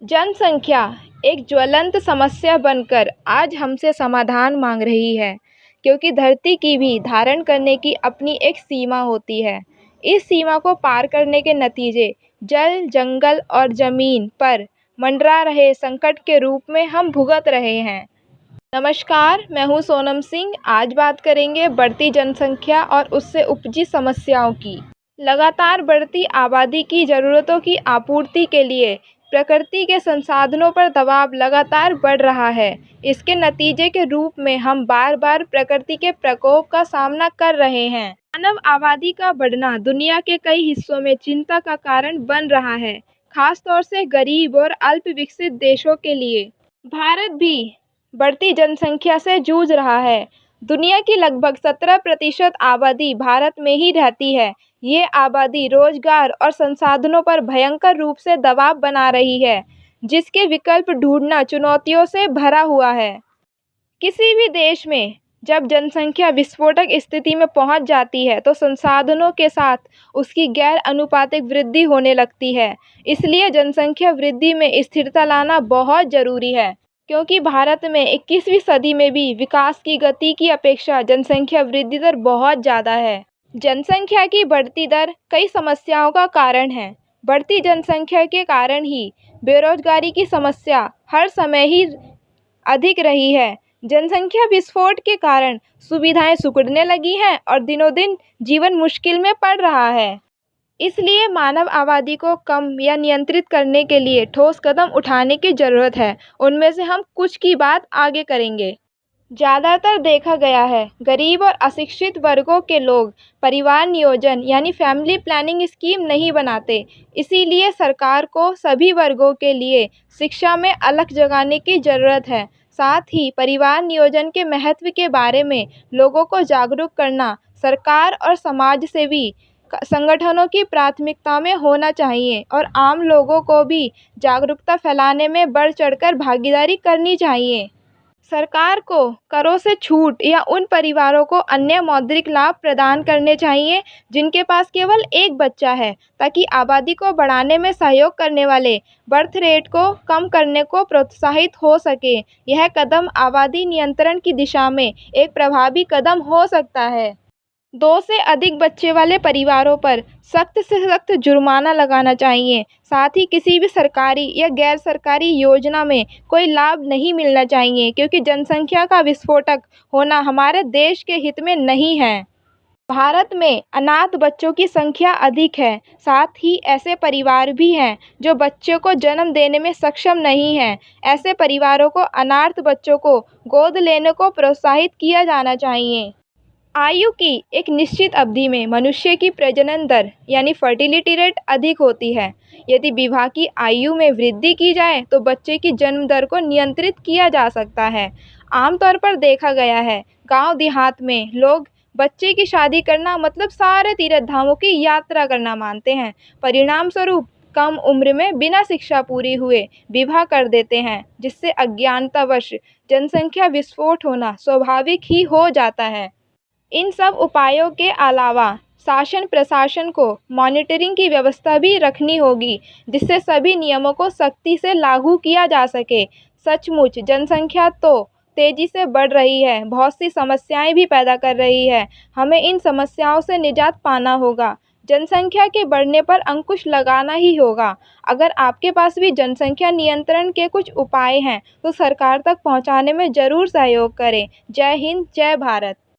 जनसंख्या एक ज्वलंत समस्या बनकर आज हमसे समाधान मांग रही है, क्योंकि धरती की भी धारण करने की अपनी एक सीमा होती है। इस सीमा को पार करने के नतीजे जल, जंगल और जमीन पर मंडरा रहे संकट के रूप में हम भुगत रहे हैं। नमस्कार, मैं हूँ सोनम सिंह। आज बात करेंगे बढ़ती जनसंख्या और उससे उपजी समस्याओं की। लगातार बढ़ती आबादी की ज़रूरतों की आपूर्ति के लिए प्रकृति के संसाधनों पर दबाव लगातार बढ़ रहा है। इसके नतीजे के रूप में हम बार-बार प्रकृति के प्रकोप का सामना कर रहे हैं। मानव आबादी का बढ़ना दुनिया के कई हिस्सों में चिंता का कारण बन रहा है, खास तौर से गरीब और अल्प विकसित देशों के लिए। भारत भी बढ़ती जनसंख्या से जूझ रहा है। दुनिया की लगभग 17% आबादी भारत में ही रहती है। ये आबादी रोजगार और संसाधनों पर भयंकर रूप से दबाव बना रही है, जिसके विकल्प ढूंढना चुनौतियों से भरा हुआ है। किसी भी देश में जब जनसंख्या विस्फोटक स्थिति में पहुंच जाती है, तो संसाधनों के साथ उसकी गैर अनुपातिक वृद्धि होने लगती है। इसलिए जनसंख्या वृद्धि में स्थिरता लाना बहुत ज़रूरी है, क्योंकि भारत में 21वीं सदी में भी विकास की गति की अपेक्षा जनसंख्या वृद्धि दर बहुत ज़्यादा है। जनसंख्या की बढ़ती दर कई समस्याओं का कारण है। बढ़ती जनसंख्या के कारण ही बेरोजगारी की समस्या हर समय ही अधिक रही है। जनसंख्या विस्फोट के कारण सुविधाएं सिकुड़ने लगी हैं और दिनों दिन जीवन मुश्किल में पड़ रहा है। इसलिए मानव आबादी को कम या नियंत्रित करने के लिए ठोस कदम उठाने की ज़रूरत है। उनमें से हम कुछ की बात आगे करेंगे। ज़्यादातर देखा गया है, गरीब और अशिक्षित वर्गों के लोग परिवार नियोजन यानी फैमिली प्लानिंग स्कीम नहीं बनाते। इसीलिए सरकार को सभी वर्गों के लिए शिक्षा में अलख जगाने की ज़रूरत है। साथ ही परिवार नियोजन के महत्व के बारे में लोगों को जागरूक करना सरकार और समाज सेवी संगठनों की प्राथमिकता में होना चाहिए, और आम लोगों को भी जागरूकता फैलाने में बढ़ चढ़कर भागीदारी करनी चाहिए। सरकार को करों से छूट या उन परिवारों को अन्य मौद्रिक लाभ प्रदान करने चाहिए जिनके पास केवल एक बच्चा है, ताकि आबादी को बढ़ाने में सहयोग करने वाले बर्थ रेट को कम करने को प्रोत्साहित हो सके। यह कदम आबादी नियंत्रण की दिशा में एक प्रभावी कदम हो सकता है। 2 से अधिक बच्चे वाले परिवारों पर सख्त से सख्त जुर्माना लगाना चाहिए। साथ ही किसी भी सरकारी या गैर सरकारी योजना में कोई लाभ नहीं मिलना चाहिए, क्योंकि जनसंख्या का विस्फोटक होना हमारे देश के हित में नहीं है। भारत में अनाथ बच्चों की संख्या अधिक है। साथ ही ऐसे परिवार भी हैं जो बच्चों को जन्म देने में सक्षम नहीं हैं। ऐसे परिवारों को अनाथ बच्चों को गोद लेने को प्रोत्साहित किया जाना चाहिए। आयु की एक निश्चित अवधि में मनुष्य की प्रजनन दर यानी फर्टिलिटी रेट अधिक होती है। यदि विवाह की आयु में वृद्धि की जाए तो बच्चे की जन्म दर को नियंत्रित किया जा सकता है। आमतौर पर देखा गया है, गांव देहात में लोग बच्चे की शादी करना मतलब सारे तीर्थ धामों की यात्रा करना मानते हैं। परिणाम स्वरूप कम उम्र में बिना शिक्षा पूरी हुए विवाह कर देते हैं, जिससे अज्ञानतावश जनसंख्या विस्फोट होना स्वाभाविक ही हो जाता है। इन सब उपायों के अलावा शासन प्रशासन को मॉनिटरिंग की व्यवस्था भी रखनी होगी, जिससे सभी नियमों को सख्ती से लागू किया जा सके। सचमुच जनसंख्या तो तेज़ी से बढ़ रही है, बहुत सी समस्याएं भी पैदा कर रही है। हमें इन समस्याओं से निजात पाना होगा। जनसंख्या के बढ़ने पर अंकुश लगाना ही होगा। अगर आपके पास भी जनसंख्या नियंत्रण के कुछ उपाय हैं, तो सरकार तक पहुंचाने में ज़रूर सहयोग करें। जय हिंद, जय भारत।